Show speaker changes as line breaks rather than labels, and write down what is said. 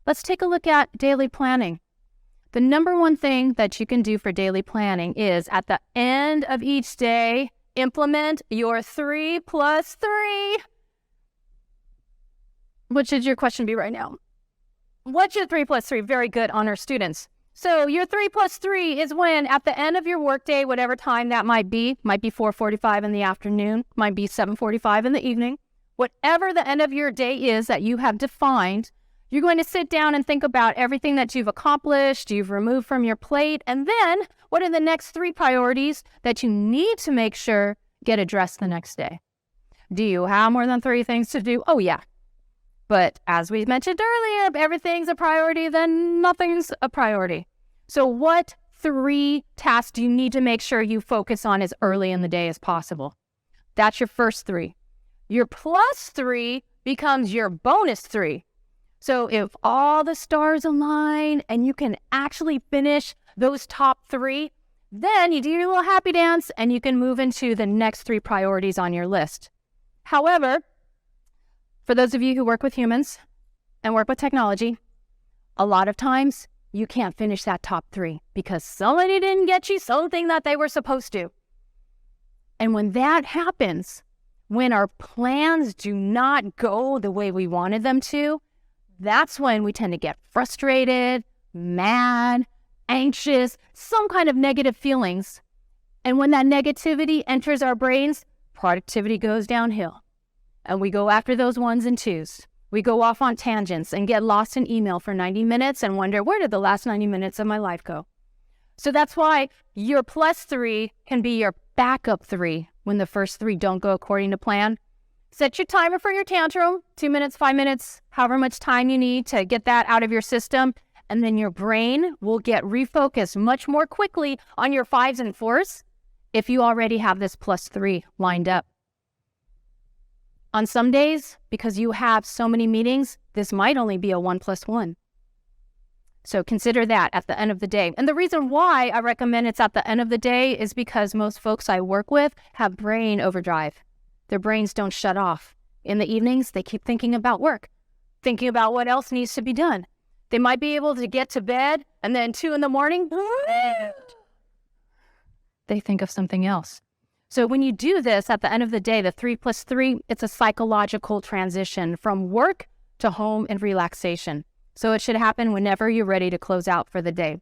Let's take a look at daily planning. The number one thing that you can do for daily planning is at the end of each day, implement your 3+3. What should your question be right now? What's your 3+3? Very good, honor students. So your 3+3 is when at the end of your workday, whatever time that might be 4:45 in the afternoon, might be 7:45 in the evening, whatever the end of your day is that you have defined, you're going to sit down and think about everything that you've accomplished, you've removed from your plate, and then what are the next 3 priorities that you need to make sure get addressed the next day? Do you have more than 3 things to do? Oh, yeah. But as we mentioned earlier, if everything's a priority, then nothing's a priority. So what 3 tasks do you need to make sure you focus on as early in the day as possible? That's your first 3. Your +3 becomes your bonus 3. So if all the stars align and you can actually finish those top 3, then you do your little happy dance and you can move into the next 3 priorities on your list. However, for those of you who work with humans and work with technology, a lot of times you can't finish that top 3 because somebody didn't get you something that they were supposed to. And when that happens, when our plans do not go the way we wanted them to, that's when we tend to get frustrated, mad, anxious, some kind of negative feelings. And when that negativity enters our brains, productivity goes downhill. And we go after those 1s and 2s. We go off on tangents and get lost in email for 90 minutes and wonder, where did the last 90 minutes of my life go? So that's why your +3 can be your backup 3 when the first 3 don't go according to plan. Set your timer for your tantrum, 2 minutes, 5 minutes, however much time you need to get that out of your system. And then your brain will get refocused much more quickly on your 5s and 4s if you already have this +3 lined up. On some days, because you have so many meetings, this might only be a 1+1. So consider that at the end of the day. And the reason why I recommend it's at the end of the day is because most folks I work with have brain overdrive. Their brains don't shut off. In the evenings, they keep thinking about work, thinking about what else needs to be done. They might be able to get to bed, and then 2 in the morning, they think of something else. So when you do this at the end of the day, the 3+3, it's a psychological transition from work to home and relaxation. So it should happen whenever you're ready to close out for the day.